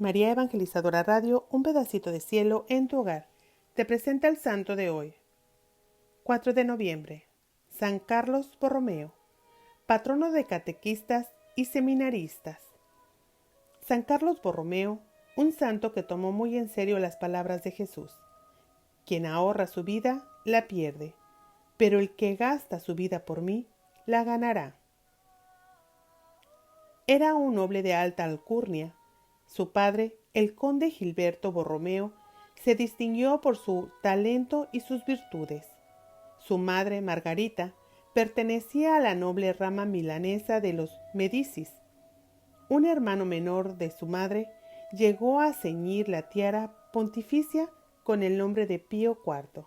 María Evangelizadora Radio, un pedacito de cielo en tu hogar. Te presenta el santo de hoy. 4 de noviembre. San Carlos Borromeo, patrono de catequistas y seminaristas. San Carlos Borromeo, un santo que tomó muy en serio las palabras de Jesús. Quien ahorra su vida, la pierde, pero el que gasta su vida por mí, la ganará. Era un noble de alta alcurnia. Su padre, el conde Gilberto Borromeo, se distinguió por su talento y sus virtudes. Su madre, Margarita, pertenecía a la noble rama milanesa de los Medicis. Un hermano menor de su madre llegó a ceñir la tiara pontificia con el nombre de Pío IV.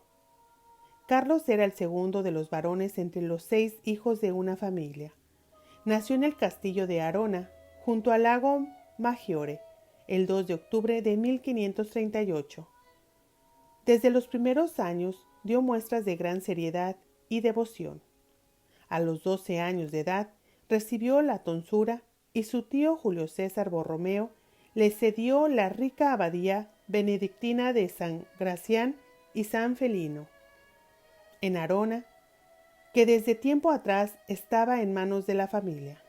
Carlos era el segundo de los varones entre los 6 hijos de una familia. Nació en el castillo de Arona, junto al lago Maggiore, el 2 de octubre de 1538. Desde los primeros años dio muestras de gran seriedad y devoción. A los 12 años de edad recibió la tonsura y su tío Julio César Borromeo le cedió la rica abadía benedictina de San Gracián y San Felino, en Arona, que desde tiempo atrás estaba en manos de la familia.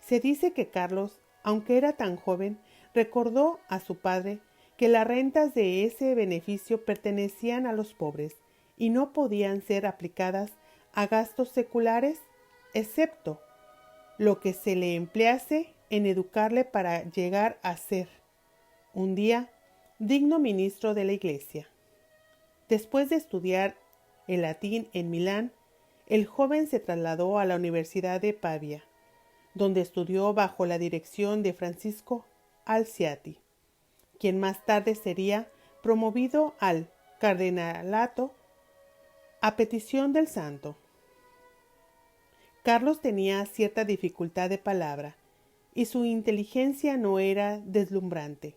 Se dice que Carlos, aunque era tan joven, recordó a su padre que las rentas de ese beneficio pertenecían a los pobres y no podían ser aplicadas a gastos seculares, excepto lo que se le emplease en educarle para llegar a ser, un día, digno ministro de la Iglesia. Después de estudiar el latín en Milán, el joven se trasladó a la Universidad de Pavia, donde estudió bajo la dirección de Francisco Alciati, quien más tarde sería promovido al cardenalato a petición del santo. Carlos tenía cierta dificultad de palabra y su inteligencia no era deslumbrante,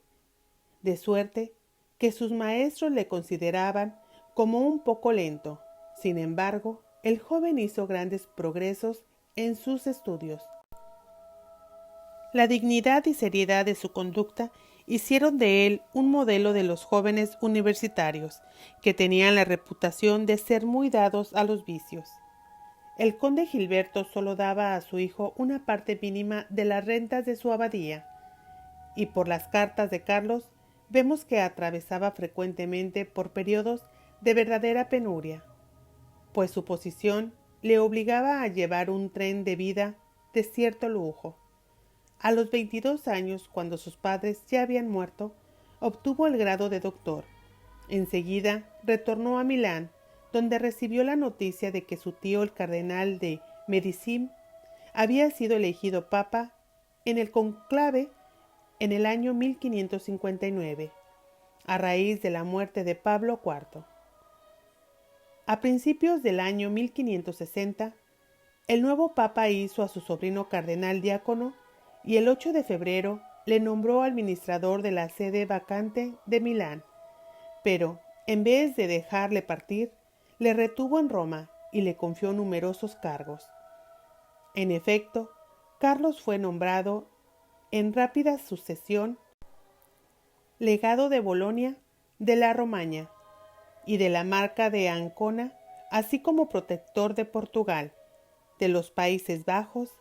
de suerte que sus maestros le consideraban como un poco lento. Sin embargo, el joven hizo grandes progresos en sus estudios. La dignidad y seriedad de su conducta hicieron de él un modelo de los jóvenes universitarios, que tenían la reputación de ser muy dados a los vicios. El conde Gilberto solo daba a su hijo una parte mínima de las rentas de su abadía, y por las cartas de Carlos vemos que atravesaba frecuentemente por periodos de verdadera penuria, pues su posición le obligaba a llevar un tren de vida de cierto lujo. A los 22 años, cuando sus padres ya habían muerto, obtuvo el grado de doctor. Enseguida retornó a Milán, donde recibió la noticia de que su tío, el cardenal de Medici, había sido elegido papa en el conclave en el año 1559, a raíz de la muerte de Pablo IV. A principios del año 1560, el nuevo papa hizo a su sobrino cardenal diácono y el 8 de febrero le nombró administrador de la sede vacante de Milán, pero en vez de dejarle partir, le retuvo en Roma y le confió numerosos cargos. En efecto, Carlos fue nombrado en rápida sucesión legado de Bolonia, de la Romaña y de la Marca de Ancona, así como protector de Portugal, de los Países Bajos,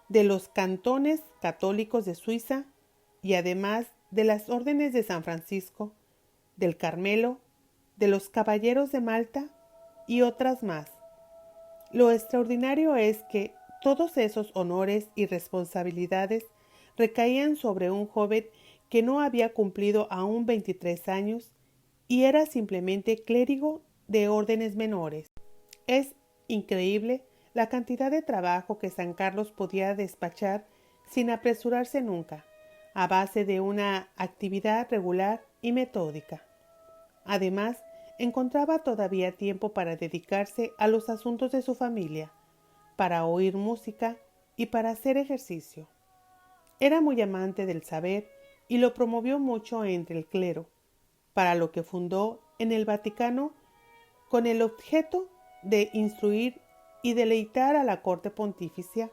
de los cantones católicos de Suiza y además de las órdenes de San Francisco, del Carmelo, de los Caballeros de Malta y otras más. Lo extraordinario es que todos esos honores y responsabilidades recaían sobre un joven que no había cumplido aún 23 años y era simplemente clérigo de órdenes menores. Es increíble la cantidad de trabajo que San Carlos podía despachar sin apresurarse nunca, a base de una actividad regular y metódica. Además, encontraba todavía tiempo para dedicarse a los asuntos de su familia, para oír música y para hacer ejercicio. Era muy amante del saber y lo promovió mucho entre el clero, para lo que fundó en el Vaticano con el objeto de instruir y deleitar a la corte pontificia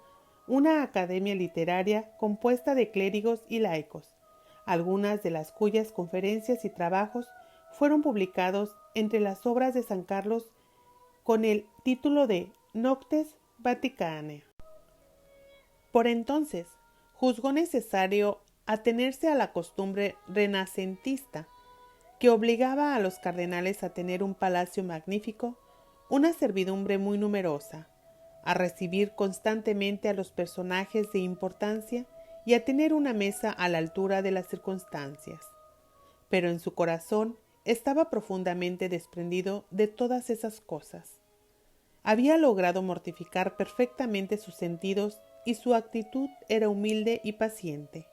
una academia literaria compuesta de clérigos y laicos, algunas de las cuyas conferencias y trabajos fueron publicados entre las obras de San Carlos con el título de Noctes Vaticanae. Por entonces, juzgó necesario atenerse a la costumbre renacentista que obligaba a los cardenales a tener un palacio magnífico, una servidumbre muy numerosa, a recibir constantemente a los personajes de importancia y a tener una mesa a la altura de las circunstancias. Pero en su corazón estaba profundamente desprendido de todas esas cosas. Había logrado mortificar perfectamente sus sentidos y su actitud era humilde y paciente.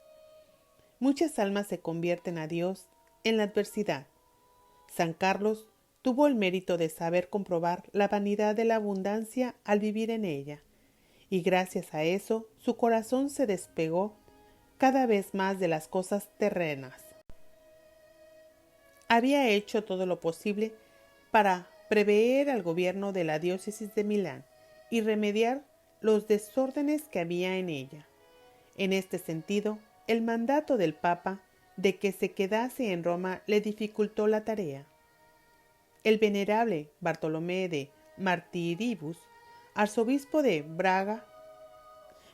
Muchas almas se convierten a Dios en la adversidad. San Carlos tuvo el mérito de saber comprobar la vanidad de la abundancia al vivir en ella, y gracias a eso su corazón se despegó cada vez más de las cosas terrenas. Había hecho todo lo posible para prever al gobierno de la diócesis de Milán y remediar los desórdenes que había en ella. En este sentido, el mandato del Papa de que se quedase en Roma le dificultó la tarea. El venerable Bartolomé de Martiribus, arzobispo de Braga,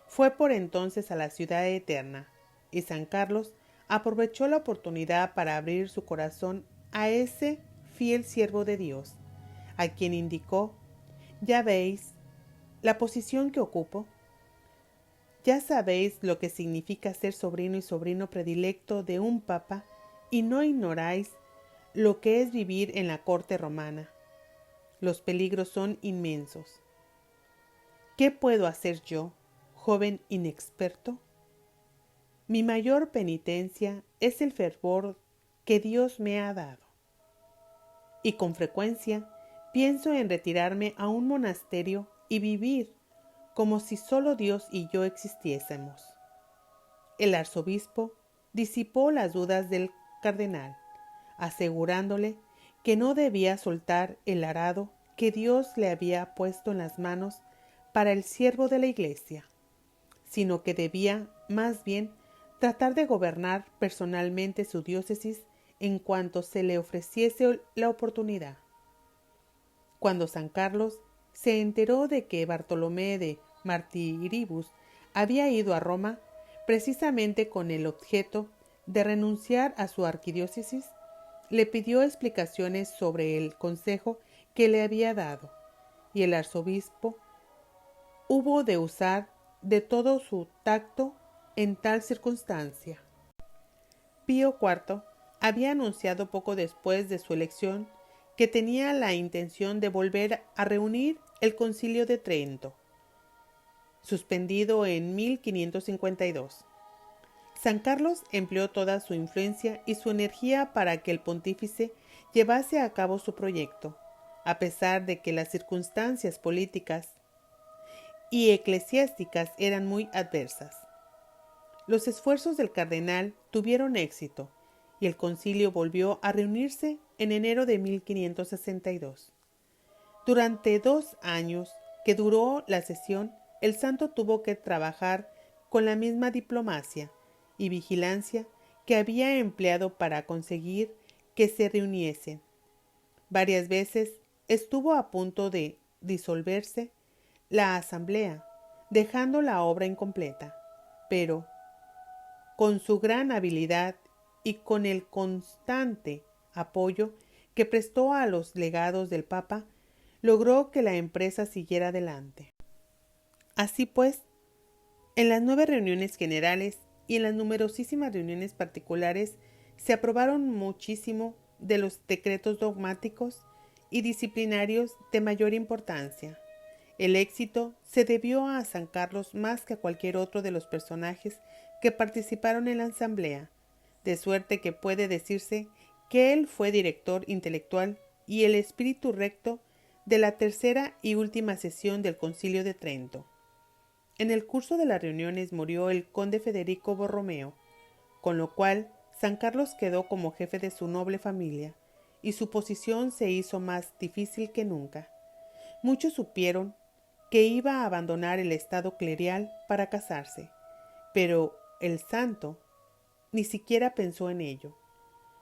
fue por entonces a la ciudad eterna, y San Carlos aprovechó la oportunidad para abrir su corazón a ese fiel siervo de Dios, a quien indicó: «Ya veis la posición que ocupo. Ya sabéis lo que significa ser sobrino y sobrino predilecto de un papa, y no ignoráis lo que es vivir en la corte romana. Los peligros son inmensos. ¿Qué puedo hacer yo, joven inexperto? Mi mayor penitencia es el fervor que Dios me ha dado. Y con frecuencia pienso en retirarme a un monasterio y vivir como si solo Dios y yo existiésemos». El arzobispo disipó las dudas del cardenal, asegurándole que no debía soltar el arado que Dios le había puesto en las manos para el siervo de la Iglesia, sino que debía, más bien, tratar de gobernar personalmente su diócesis en cuanto se le ofreciese la oportunidad. Cuando San Carlos se enteró de que Bartolomé de Martiribus había ido a Roma precisamente con el objeto de renunciar a su arquidiócesis, le pidió explicaciones sobre el consejo que le había dado, y el arzobispo hubo de usar de todo su tacto en tal circunstancia. Pío IV había anunciado poco después de su elección que tenía la intención de volver a reunir el Concilio de Trento, suspendido en 1552. San Carlos empleó toda su influencia y su energía para que el pontífice llevase a cabo su proyecto, a pesar de que las circunstancias políticas y eclesiásticas eran muy adversas. Los esfuerzos del cardenal tuvieron éxito y el concilio volvió a reunirse en enero de 1562. Durante 2 años que duró la sesión, el santo tuvo que trabajar con la misma diplomacia y vigilancia que había empleado para conseguir que se reuniesen. Varias veces estuvo a punto de disolverse la asamblea, dejando la obra incompleta, pero con su gran habilidad y con el constante apoyo que prestó a los legados del Papa, logró que la empresa siguiera adelante. Así pues, en las 9 reuniones generales y en las numerosísimas reuniones particulares se aprobaron muchísimo de los decretos dogmáticos y disciplinarios de mayor importancia. El éxito se debió a San Carlos más que a cualquier otro de los personajes que participaron en la asamblea, de suerte que puede decirse que él fue director intelectual y el espíritu recto de la tercera y última sesión del Concilio de Trento. En el curso de las reuniones murió el conde Federico Borromeo, con lo cual San Carlos quedó como jefe de su noble familia, y su posición se hizo más difícil que nunca. Muchos supieron que iba a abandonar el estado clerial para casarse, pero el santo ni siquiera pensó en ello.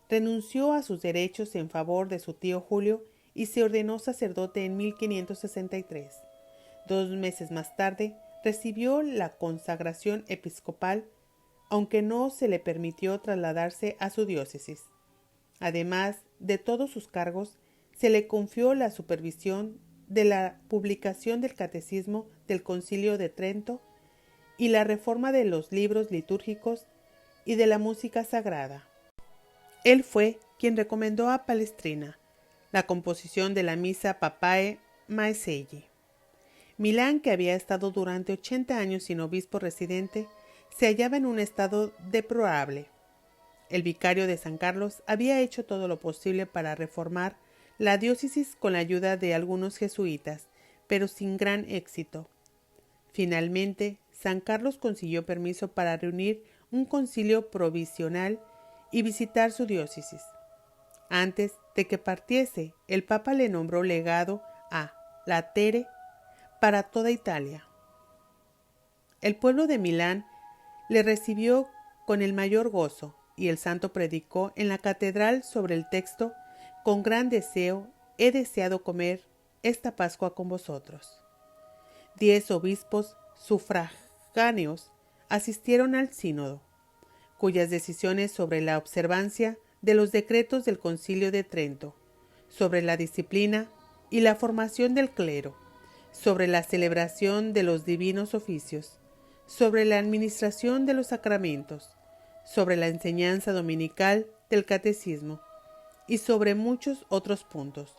Renunció a sus derechos en favor de su tío Julio y se ordenó sacerdote en 1563. 2 meses más tarde recibió la consagración episcopal, aunque no se le permitió trasladarse a su diócesis. Además de todos sus cargos, se le confió la supervisión de la publicación del Catecismo del Concilio de Trento y la reforma de los libros litúrgicos y de la música sagrada. Él fue quien recomendó a Palestrina la composición de la Misa Papae Maeseggi. Milán, que había estado durante 80 años sin obispo residente, se hallaba en un estado deplorable. El vicario de San Carlos había hecho todo lo posible para reformar la diócesis con la ayuda de algunos jesuitas, pero sin gran éxito. Finalmente, San Carlos consiguió permiso para reunir un concilio provisional y visitar su diócesis. Antes de que partiese, el Papa le nombró legado a Latere para toda Italia. El pueblo de Milán le recibió con el mayor gozo, y el santo predicó en la catedral sobre el texto: con gran deseo he deseado comer esta Pascua con vosotros. 10 obispos sufragáneos asistieron al sínodo, cuyas decisiones sobre la observancia de los decretos del Concilio de Trento, sobre la disciplina y la formación del clero, sobre la celebración de los divinos oficios, sobre la administración de los sacramentos, sobre la enseñanza dominical del catecismo y sobre muchos otros puntos,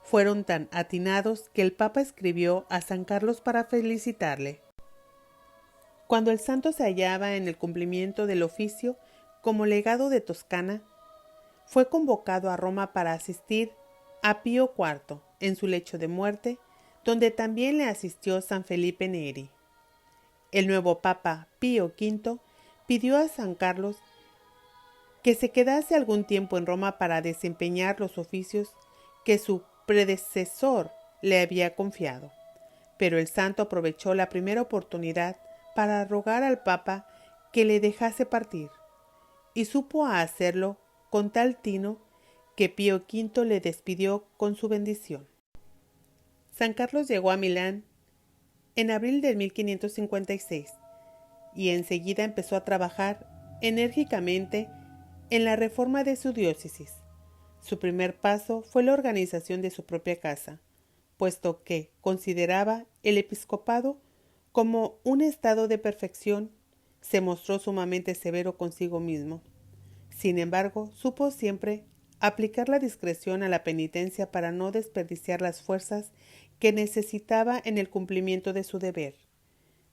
fueron tan atinados que el Papa escribió a San Carlos para felicitarle. Cuando el santo se hallaba en el cumplimiento del oficio como legado de Toscana, fue convocado a Roma para asistir a Pío IV en su lecho de muerte, donde también le asistió San Felipe Neri. El nuevo Papa Pío V pidió a San Carlos que se quedase algún tiempo en Roma para desempeñar los oficios que su predecesor le había confiado, pero el santo aprovechó la primera oportunidad para rogar al Papa que le dejase partir, y supo hacerlo con tal tino que Pío V le despidió con su bendición. San Carlos llegó a Milán en abril de 1556 y enseguida empezó a trabajar enérgicamente en la reforma de su diócesis. Su primer paso fue la organización de su propia casa, puesto que consideraba el episcopado como un estado de perfección. Se mostró sumamente severo consigo mismo. Sin embargo, supo siempre aplicar la discreción a la penitencia para no desperdiciar las fuerzas que necesitaba en el cumplimiento de su deber,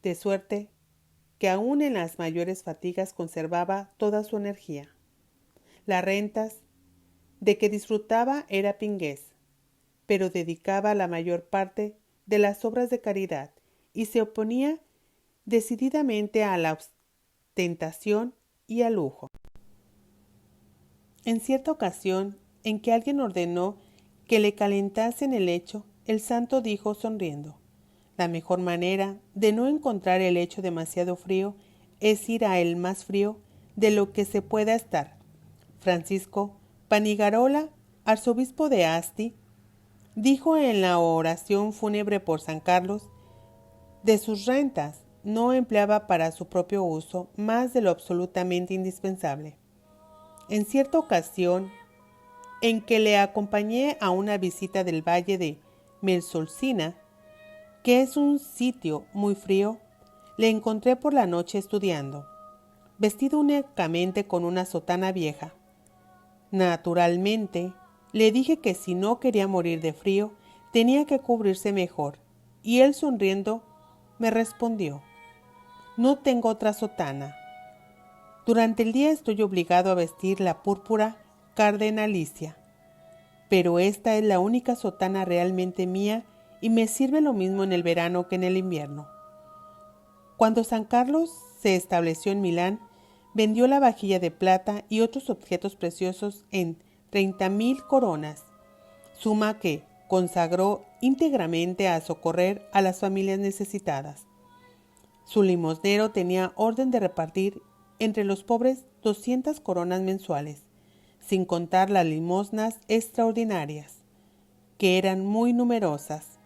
de suerte que aun en las mayores fatigas conservaba toda su energía. Las rentas de que disfrutaba era pinguez, pero dedicaba la mayor parte de las obras de caridad y se oponía decididamente a la ostentación y al lujo. En cierta ocasión, en que alguien ordenó que le calentasen el lecho, el santo dijo sonriendo: la mejor manera de no encontrar el lecho demasiado frío es ir a él más frío de lo que se pueda estar. Francisco Panigarola, arzobispo de Asti, dijo en la oración fúnebre por San Carlos: de sus rentas no empleaba para su propio uso más de lo absolutamente indispensable. En cierta ocasión, en que le acompañé a una visita del valle de Melsolcina, que es un sitio muy frío, le encontré por la noche estudiando, vestido únicamente con una sotana vieja. Naturalmente, le dije que si no quería morir de frío, tenía que cubrirse mejor, y él sonriendo me respondió: no tengo otra sotana. Durante el día estoy obligado a vestir la púrpura cardenalicia, pero esta es la única sotana realmente mía y me sirve lo mismo en el verano que en el invierno. Cuando San Carlos se estableció en Milán, vendió la vajilla de plata y otros objetos preciosos en 30,000 coronas, suma que consagró íntegramente a socorrer a las familias necesitadas. Su limosnero tenía orden de repartir entre los pobres 200 coronas mensuales, sin contar las limosnas extraordinarias, que eran muy numerosas.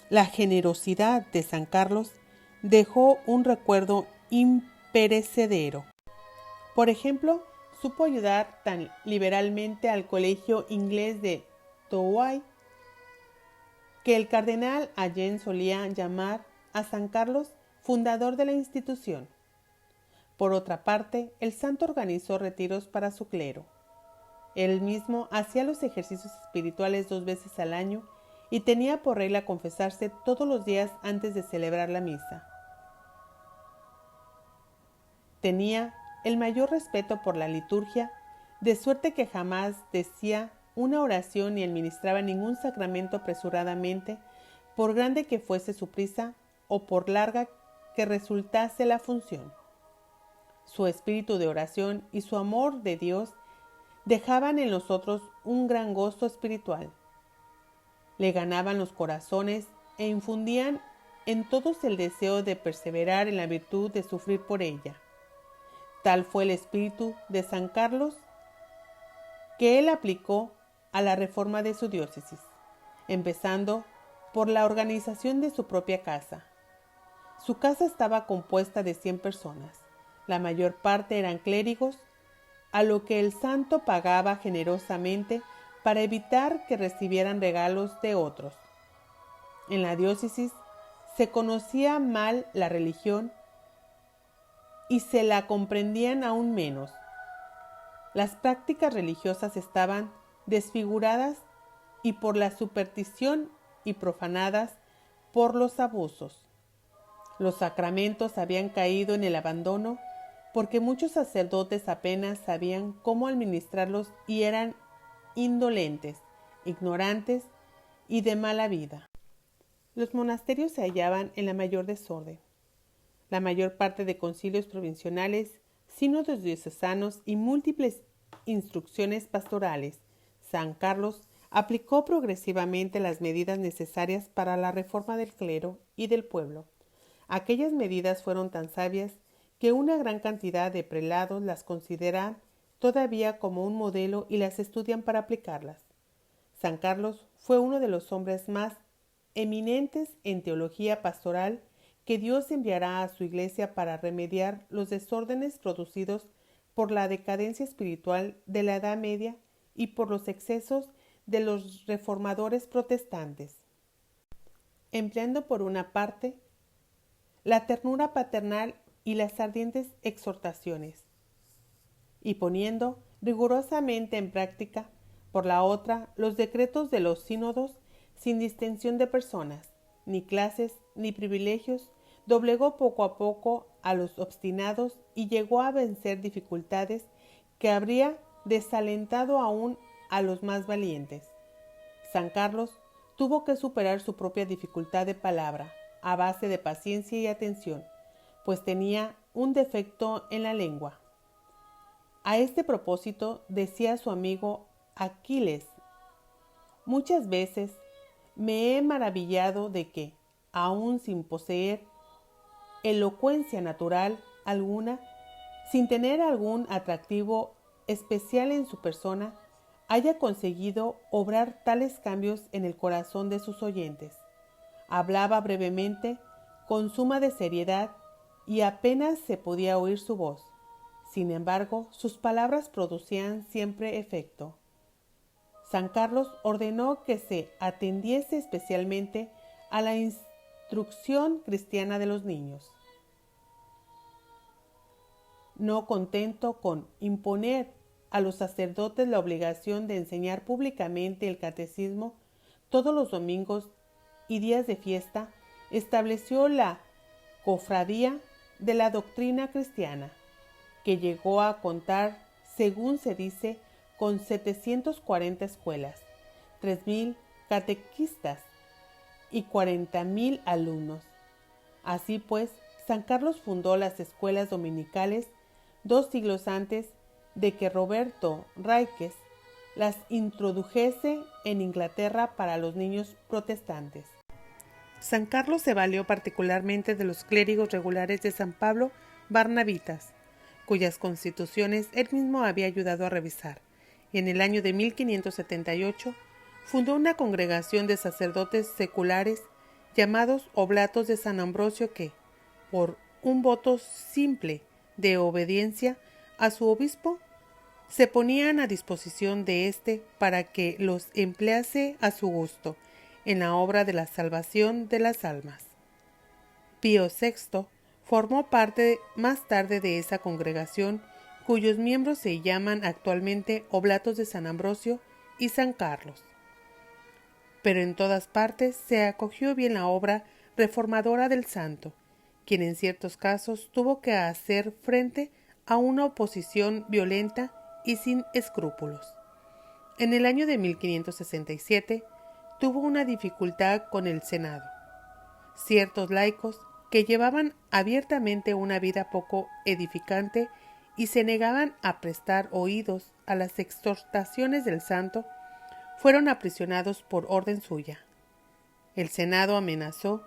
La generosidad de San Carlos dejó un recuerdo imperecedero. Por ejemplo, supo ayudar tan liberalmente al colegio inglés de Douai que el cardenal Allen solía llamar a San Carlos fundador de la institución. Por otra parte, el santo organizó retiros para su clero. Él mismo hacía los ejercicios espirituales 2 veces al año y tenía por regla confesarse todos los días antes de celebrar la misa. Tenía el mayor respeto por la liturgia, de suerte que jamás decía una oración ni administraba ningún sacramento apresuradamente, por grande que fuese su prisa o por larga que resultase la función. Su espíritu de oración y su amor de Dios dejaban en los otros un gran gozo espiritual. Le ganaban los corazones e infundían en todos el deseo de perseverar en la virtud de sufrir por ella. Tal fue el espíritu de San Carlos que él aplicó a la reforma de su diócesis, empezando por la organización de su propia casa. Su casa estaba compuesta de 100 personas. La mayor parte eran clérigos, a lo que el santo pagaba generosamente para evitar que recibieran regalos de otros. En la diócesis se conocía mal la religión y se la comprendían aún menos. Las prácticas religiosas estaban desfiguradas y por la superstición y profanadas por los abusos. Los sacramentos habían caído en el abandono porque muchos sacerdotes apenas sabían cómo administrarlos y eran indolentes, ignorantes y de mala vida. Los monasterios se hallaban en la mayor desorden. La mayor parte de concilios provinciales, sínodos diocesanos y múltiples instrucciones pastorales. San Carlos aplicó progresivamente las medidas necesarias para la reforma del clero y del pueblo. Aquellas medidas fueron tan sabias que una gran cantidad de prelados las consideran todavía como un modelo y las estudian para aplicarlas. San Carlos fue uno de los hombres más eminentes en teología pastoral que Dios enviará a su iglesia para remediar los desórdenes producidos por la decadencia espiritual de la Edad Media y por los excesos de los reformadores protestantes. Empleando por una parte la ternura paternal y las ardientes exhortaciones, y poniendo rigurosamente en práctica, por la otra, los decretos de los sínodos sin distinción de personas, ni clases, ni privilegios, doblegó poco a poco a los obstinados y llegó a vencer dificultades que habría desalentado aún a los más valientes. San Carlos tuvo que superar su propia dificultad de palabra, a base de paciencia y atención, pues tenía un defecto en la lengua. A este propósito decía su amigo Aquiles: muchas veces me he maravillado de que, aun sin poseer elocuencia natural alguna, sin tener algún atractivo especial en su persona, haya conseguido obrar tales cambios en el corazón de sus oyentes. Hablaba brevemente, con suma de seriedad, y apenas se podía oír su voz. Sin embargo, sus palabras producían siempre efecto. San Carlos ordenó que se atendiese especialmente a la instrucción cristiana de los niños. No contento con imponer a los sacerdotes la obligación de enseñar públicamente el catecismo todos los domingos y días de fiesta, estableció la cofradía de la doctrina cristiana, que llegó a contar, según se dice, con 740 escuelas, 3,000 catequistas y 40,000 alumnos. Así pues, San Carlos fundó las escuelas dominicales 2 siglos antes de que Roberto Ríquez las introdujese en Inglaterra para los niños protestantes. San Carlos se valió particularmente de los clérigos regulares de San Pablo Barnabitas, cuyas constituciones él mismo había ayudado a revisar, y en el año de 1578 fundó una congregación de sacerdotes seculares llamados Oblatos de San Ambrosio que, por un voto simple de obediencia a su obispo, se ponían a disposición de éste para que los emplease a su gusto en la obra de la salvación de las almas. Pío VI formó parte más tarde de esa congregación, cuyos miembros se llaman actualmente Oblatos de San Ambrosio y San Carlos. Pero en todas partes se acogió bien la obra reformadora del santo, quien en ciertos casos tuvo que hacer frente a una oposición violenta y sin escrúpulos. En el año de 1567 tuvo una dificultad con el Senado. Ciertos laicos que llevaban abiertamente una vida poco edificante y se negaban a prestar oídos a las exhortaciones del santo, fueron aprisionados por orden suya. El Senado amenazó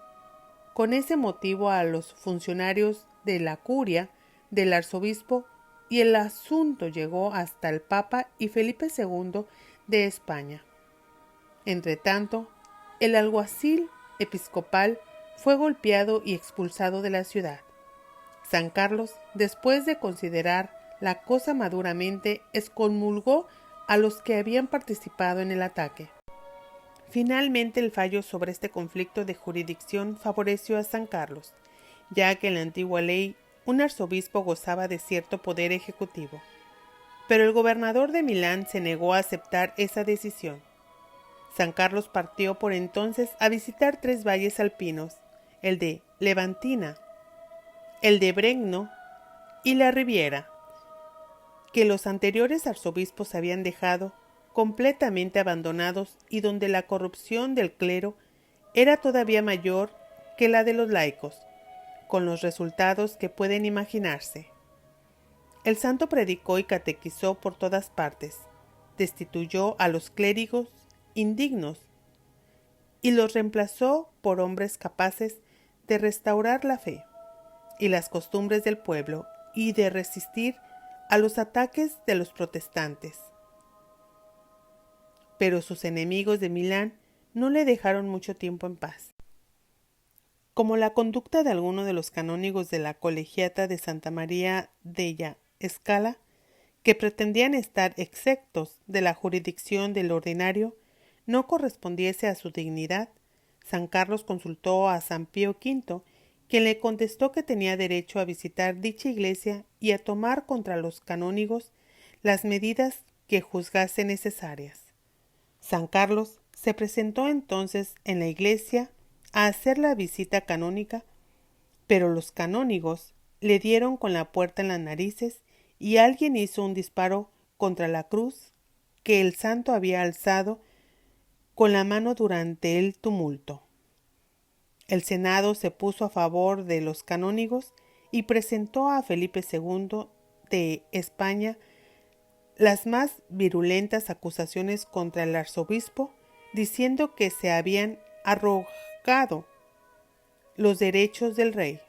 con ese motivo a los funcionarios de la curia del arzobispo y el asunto llegó hasta el Papa y Felipe II de España. Entretanto, el alguacil episcopal fue golpeado y expulsado de la ciudad. San Carlos, después de considerar la cosa maduramente, excomulgó a los que habían participado en el ataque. Finalmente, el fallo sobre este conflicto de jurisdicción favoreció a San Carlos, ya que en la antigua ley un arzobispo gozaba de cierto poder ejecutivo. Pero el gobernador de Milán se negó a aceptar esa decisión. San Carlos partió por entonces a visitar 3 valles alpinos, el de Levantina, el de Bregno y la Riviera, que los anteriores arzobispos habían dejado completamente abandonados y donde la corrupción del clero era todavía mayor que la de los laicos, con los resultados que pueden imaginarse. El santo predicó y catequizó por todas partes, destituyó a los clérigos indignos y los reemplazó por hombres capaces de restaurar la fe y las costumbres del pueblo y de resistir a los ataques de los protestantes. Pero sus enemigos de Milán no le dejaron mucho tiempo en paz. Como la conducta de algunos de los canónigos de la colegiata de Santa María della Scala, que pretendían estar exentos de la jurisdicción del ordinario, no correspondiese a su dignidad, San Carlos consultó a San Pío V, quien le contestó que tenía derecho a visitar dicha iglesia y a tomar contra los canónigos las medidas que juzgase necesarias. San Carlos se presentó entonces en la iglesia a hacer la visita canónica, pero los canónigos le dieron con la puerta en las narices y alguien hizo un disparo contra la cruz que el santo había alzado con la mano durante el tumulto. El Senado se puso a favor de los canónigos y presentó a Felipe II de España las más virulentas acusaciones contra el arzobispo, diciendo que se habían arrogado los derechos del rey,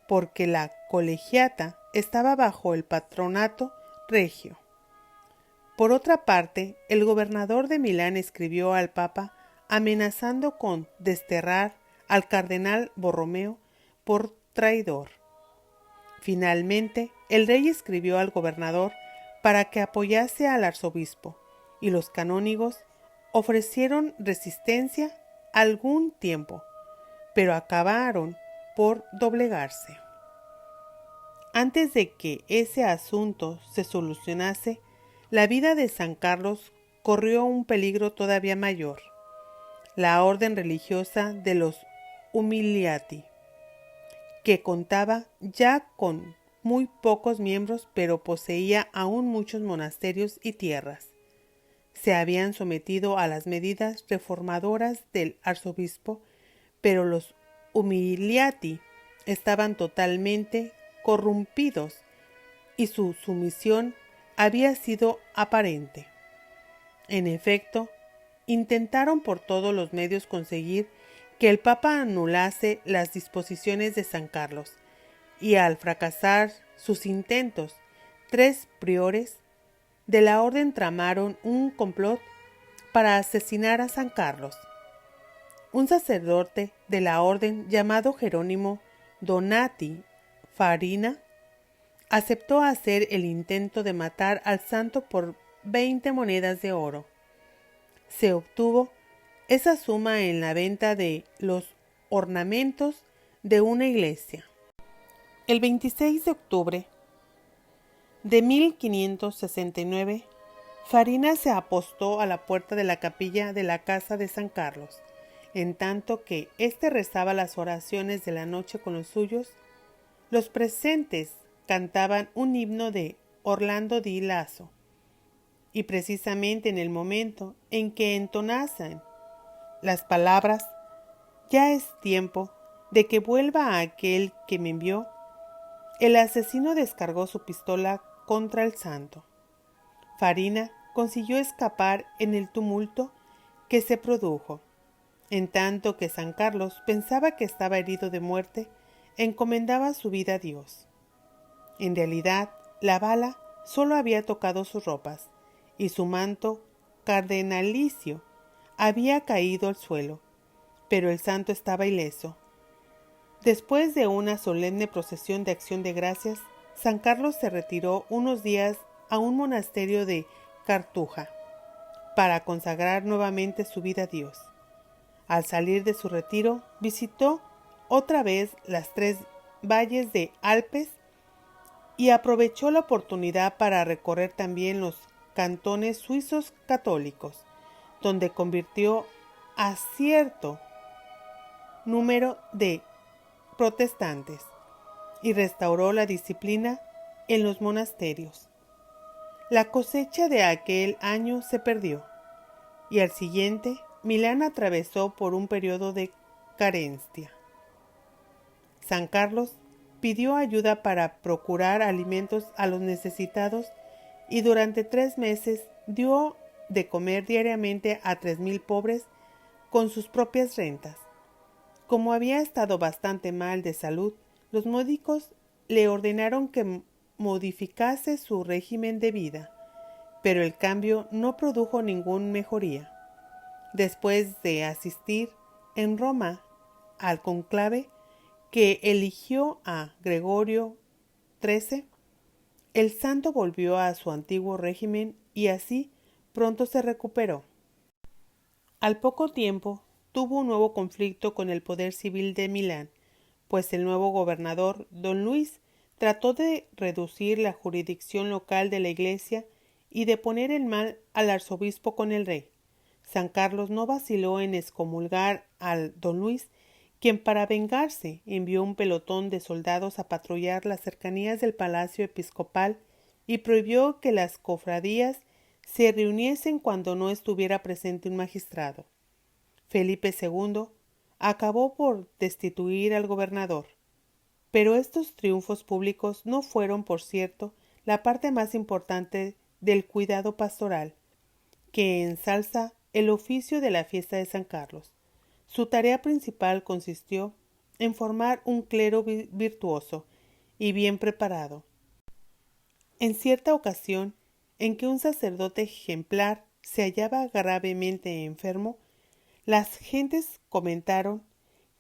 porque la colegiata estaba bajo el patronato regio. Por otra parte, el gobernador de Milán escribió al Papa amenazando con desterrar al cardenal Borromeo por traidor. Finalmente, el rey escribió al gobernador para que apoyase al arzobispo, y los canónigos ofrecieron resistencia algún tiempo, pero acabaron por doblegarse. Antes de que ese asunto se solucionase, la vida de San Carlos corrió un peligro todavía mayor. La orden religiosa de los Umiliati, que contaba ya con muy pocos miembros, pero poseía aún muchos monasterios y tierras, se habían sometido a las medidas reformadoras del arzobispo, pero los Umiliati estaban totalmente corrompidos y su sumisión había sido aparente. En efecto, intentaron por todos los medios conseguir que el Papa anulase las disposiciones de San Carlos, y al fracasar sus intentos, 3 priores de la orden tramaron un complot para asesinar a San Carlos. Un sacerdote de la orden llamado Jerónimo Donati Farina aceptó hacer el intento de matar al santo por 20 monedas de oro. Se obtuvo esa suma en la venta de los ornamentos de una iglesia. El 26 de octubre de 1569, Farina se apostó a la puerta de la capilla de la casa de San Carlos, en tanto que éste rezaba las oraciones de la noche con los suyos. Los presentes cantaban un himno de Orlando di Lasso, y precisamente en el momento en que entonasen las palabras «Ya es tiempo de que vuelva aquel que me envió», el asesino descargó su pistola contra el santo. Farina consiguió escapar en el tumulto que se produjo. En tanto que San Carlos pensaba que estaba herido de muerte, encomendaba su vida a Dios. En realidad, la bala solo había tocado sus ropas, y su manto cardenalicio había caído al suelo, pero el santo estaba ileso. Después de una solemne procesión de acción de gracias, San Carlos se retiró unos días a un monasterio de Cartuja para consagrar nuevamente su vida a Dios. Al salir de su retiro, visitó otra vez las 3 valles de Alpes y aprovechó la oportunidad para recorrer también los cantones suizos católicos, donde convirtió a cierto número de protestantes y restauró la disciplina en los monasterios. La cosecha de aquel año se perdió, y al siguiente Milán atravesó por un periodo de carencia. San Carlos pidió ayuda para procurar alimentos a los necesitados y durante 3 meses dio de comer diariamente a 3,000 pobres con sus propias rentas. Como había estado bastante mal de salud, los médicos le ordenaron que modificase su régimen de vida, pero el cambio no produjo ninguna mejoría. Después de asistir en Roma al conclave que eligió a Gregorio XIII, el santo volvió a su antiguo régimen y así pronto se recuperó. Al poco tiempo tuvo un nuevo conflicto con el poder civil de Milán, pues el nuevo gobernador, don Luis, trató de reducir la jurisdicción local de la iglesia y de poner en mal al arzobispo con el rey. San Carlos no vaciló en excomulgar al don Luis, quien para vengarse envió un pelotón de soldados a patrullar las cercanías del palacio episcopal y prohibió que las cofradías se reuniesen cuando no estuviera presente un magistrado. Felipe II acabó por destituir al gobernador. Pero estos triunfos públicos no fueron, por cierto, la parte más importante del cuidado pastoral, que ensalza el oficio de la fiesta de San Carlos. Su tarea principal consistió en formar un clero virtuoso y bien preparado. En cierta ocasión, en que un sacerdote ejemplar se hallaba gravemente enfermo, las gentes comentaron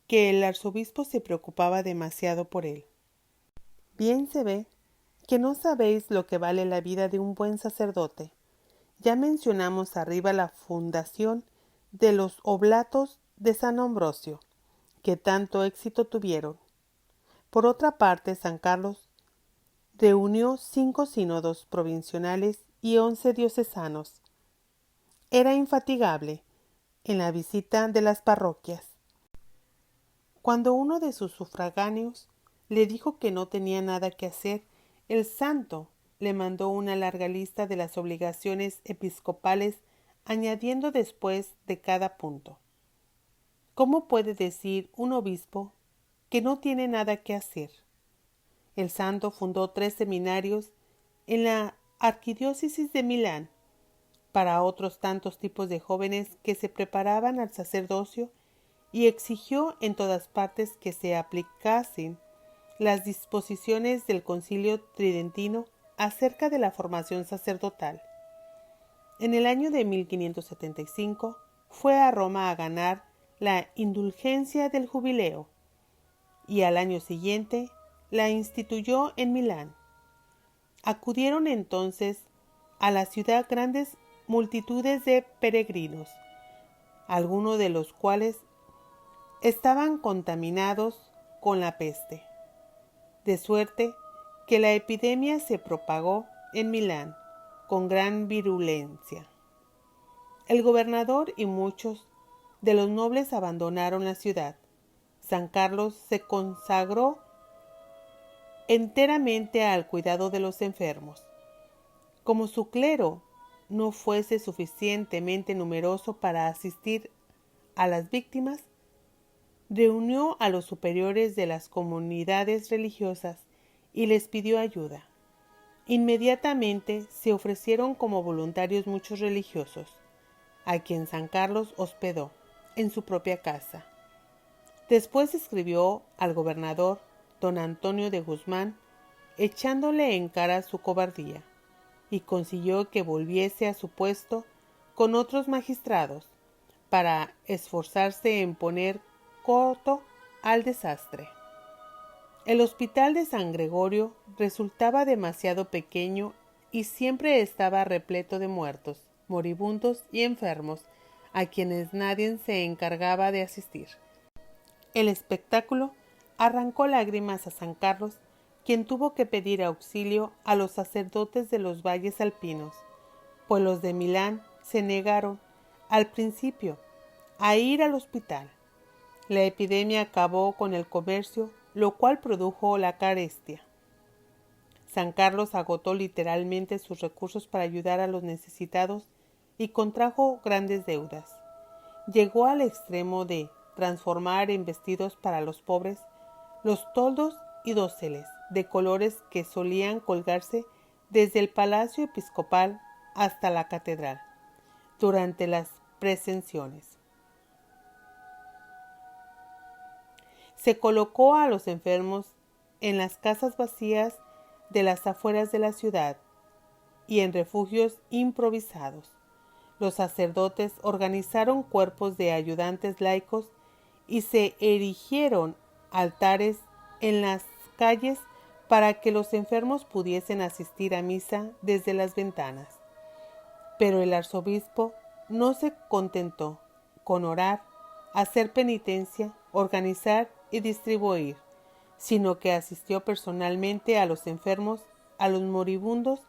que el arzobispo se preocupaba demasiado por él. Bien se ve que no sabéis lo que vale la vida de un buen sacerdote. Ya mencionamos arriba la fundación de los Oblatos de San Ambrosio, que tanto éxito tuvieron. Por otra parte, San Carlos reunió 5 sínodos provinciales y 11 diocesanos. Era infatigable en la visita de las parroquias. Cuando uno de sus sufragáneos le dijo que no tenía nada que hacer, el santo le mandó una larga lista de las obligaciones episcopales, añadiendo después de cada punto: ¿cómo puede decir un obispo que no tiene nada que hacer? El santo fundó 3 seminarios en la arquidiócesis de Milán para otros tantos tipos de jóvenes que se preparaban al sacerdocio y exigió en todas partes que se aplicasen las disposiciones del Concilio Tridentino acerca de la formación sacerdotal. En el año de 1575 fue a Roma a ganar la indulgencia del jubileo y al año siguiente la instituyó en Milán. Acudieron entonces a la ciudad grandes multitudes de peregrinos, algunos de los cuales estaban contaminados con la peste, de suerte que la epidemia se propagó en Milán con gran virulencia. El gobernador y muchos de los nobles abandonaron la ciudad. San Carlos se consagró enteramente al cuidado de los enfermos. Como su clero no fuese suficientemente numeroso para asistir a las víctimas, reunió a los superiores de las comunidades religiosas y les pidió ayuda. Inmediatamente se ofrecieron como voluntarios muchos religiosos, a quien San Carlos hospedó en su propia casa. Después escribió al gobernador, don Antonio de Guzmán, echándole en cara su cobardía, y consiguió que volviese a su puesto con otros magistrados, para esforzarse en poner coto al desastre. El hospital de San Gregorio resultaba demasiado pequeño y siempre estaba repleto de muertos, moribundos y enfermos, a quienes nadie se encargaba de asistir. El espectáculo arrancó lágrimas a San Carlos, quien tuvo que pedir auxilio a los sacerdotes de los valles alpinos, pues los de Milán se negaron, al principio, a ir al hospital. La epidemia acabó con el comercio, lo cual produjo la carestia. San Carlos agotó literalmente sus recursos para ayudar a los necesitados y contrajo grandes deudas. Llegó al extremo de transformar en vestidos para los pobres los toldos y doseles de colores que solían colgarse desde el palacio episcopal hasta la catedral durante las precensiones. Se colocó a los enfermos en las casas vacías de las afueras de la ciudad y en refugios improvisados. Los sacerdotes organizaron cuerpos de ayudantes laicos y se erigieron altares en las calles para que los enfermos pudiesen asistir a misa desde las ventanas. Pero el arzobispo no se contentó con orar, hacer penitencia, organizar y distribuir, sino que asistió personalmente a los enfermos, a los moribundos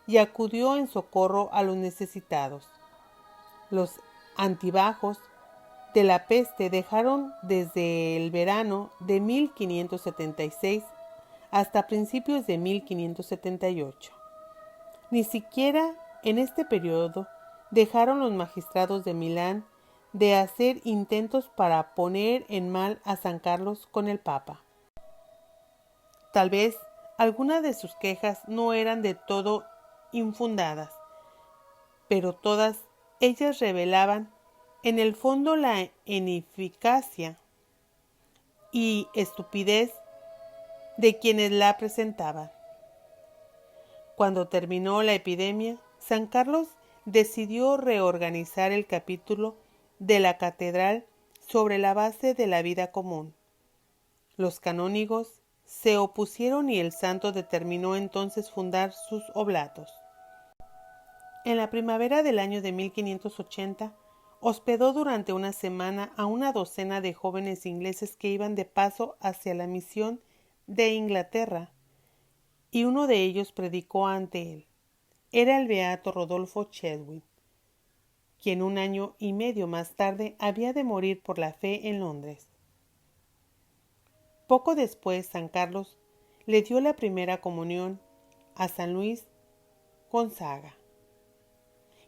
y acudió en socorro a los necesitados. Los antibajos de la peste dejaron desde el verano de 1576 hasta principios de 1578. Ni siquiera en este periodo dejaron los magistrados de Milán de hacer intentos para poner en mal a San Carlos con el Papa. Tal vez algunas de sus quejas no eran de todo infundadas, pero todas ellas revelaban en el fondo la ineficacia y estupidez de quienes la presentaban. Cuando terminó la epidemia, San Carlos decidió reorganizar el capítulo de la catedral sobre la base de la vida común. Los canónigos se opusieron y el santo determinó entonces fundar sus oblatos. En la primavera del año de 1580, hospedó durante una semana a una docena de jóvenes ingleses que iban de paso hacia la misión de Inglaterra, y uno de ellos predicó ante él. Era el beato Rodolfo Chedwin, quien 1 año y medio más tarde había de morir por la fe en Londres. Poco después, San Carlos le dio la primera comunión a San Luis Gonzaga,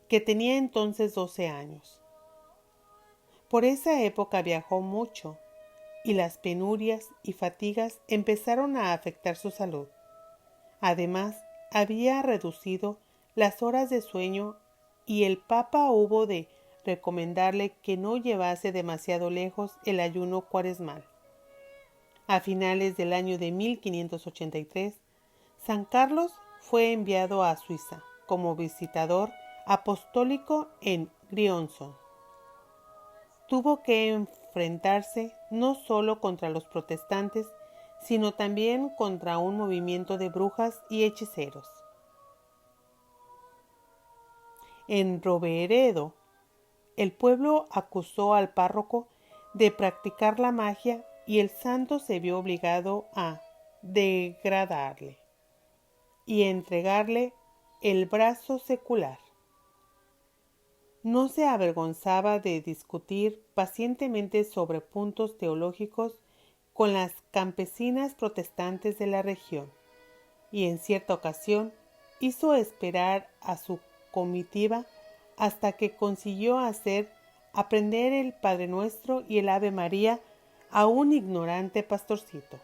que tenía entonces 12 años. Por esa época viajó mucho y las penurias y fatigas empezaron a afectar su salud. Además, había reducido las horas de sueño y el Papa hubo de recomendarle que no llevase demasiado lejos el ayuno cuaresmal. A finales del año de 1583, San Carlos fue enviado a Suiza como visitador apostólico en Grionson. Tuvo que enfrentarse no solo contra los protestantes, sino también contra un movimiento de brujas y hechiceros. En Roveredo, el pueblo acusó al párroco de practicar la magia y el santo se vio obligado a degradarle y entregarle el brazo secular. No se avergonzaba de discutir pacientemente sobre puntos teológicos con las campesinas protestantes de la región, y en cierta ocasión hizo esperar a su comitiva hasta que consiguió hacer aprender el Padre Nuestro y el Ave María a un ignorante pastorcito.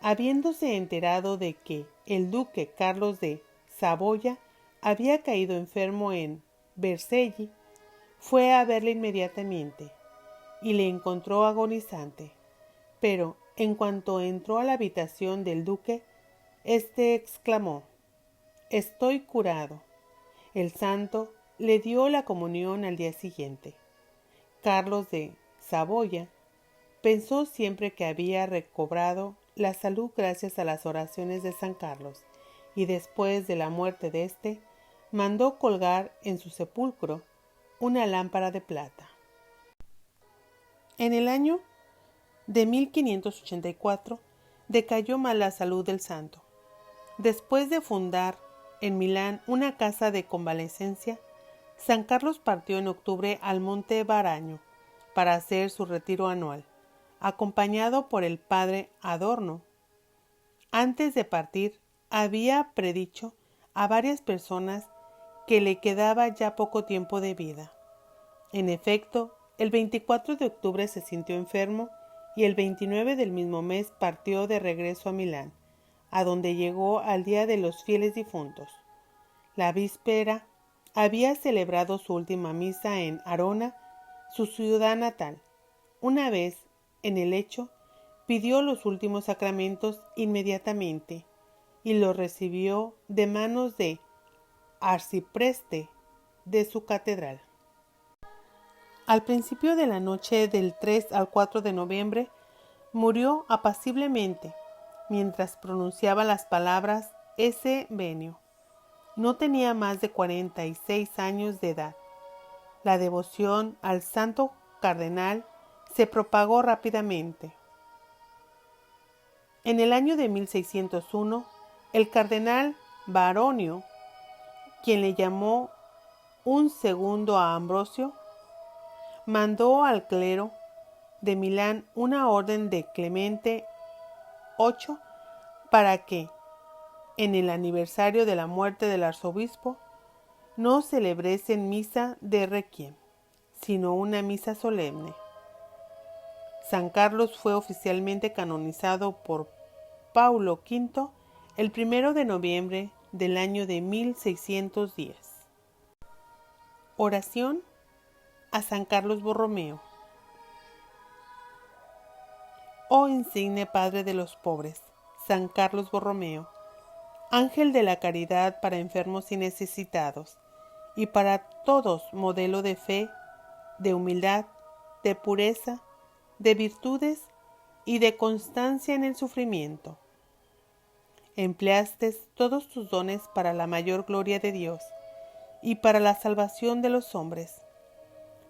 Habiéndose enterado de que el duque Carlos de Saboya había caído enfermo en Vercelli, fue a verle inmediatamente y le encontró agonizante, pero en cuanto entró a la habitación del duque, éste exclamó: «Estoy curado». El santo le dio la comunión al día siguiente. Carlos de Saboya pensó siempre que había recobrado la salud gracias a las oraciones de San Carlos, y después de la muerte de éste, mandó colgar en su sepulcro una lámpara de plata. En el año de 1584 decayó mal la salud del santo. Después de fundar en Milán una casa de convalecencia, San Carlos partió en octubre al Monte Baraño para hacer su retiro anual, acompañado por el padre Adorno. Antes de partir, había predicho a varias personas que le quedaba ya poco tiempo de vida. En efecto, el 24 de octubre se sintió enfermo y el 29 del mismo mes partió de regreso a Milán, a donde llegó al Día de los Fieles Difuntos. La víspera había celebrado su última misa en Arona, su ciudad natal. Una vez en el lecho, pidió los últimos sacramentos inmediatamente y los recibió de manos de arcipreste de su catedral. Al principio de la noche del 3 al 4 de noviembre, murió apaciblemente mientras pronunciaba las palabras esse venio. No tenía más de 46 años de edad. La devoción al santo cardenal se propagó rápidamente. En el año de 1601, el cardenal Baronio, quien le llamó un segundo a Ambrosio, mandó al clero de Milán una orden de Clemente VIII para que, en el aniversario de la muerte del arzobispo, no celebresen misa de requiem, sino una misa solemne. San Carlos fue oficialmente canonizado por Paulo V el 1 de noviembre del año de 1610. Oración a San Carlos Borromeo. Oh insigne Padre de los pobres, San Carlos Borromeo, ángel de la caridad para enfermos y necesitados, y para todos modelo de fe, de humildad, de pureza, de virtudes y de constancia en el sufrimiento. Empleaste todos tus dones para la mayor gloria de Dios y para la salvación de los hombres,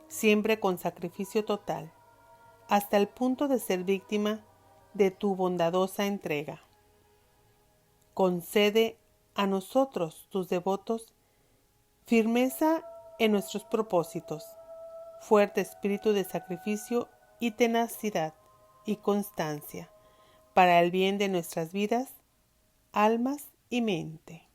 siempre con sacrificio total, hasta el punto de ser víctima de tu bondadosa entrega. Concede a nosotros, tus devotos, firmeza en nuestros propósitos, fuerte espíritu de sacrificio y tenacidad y constancia, para el bien de nuestras vidas, almas y mente.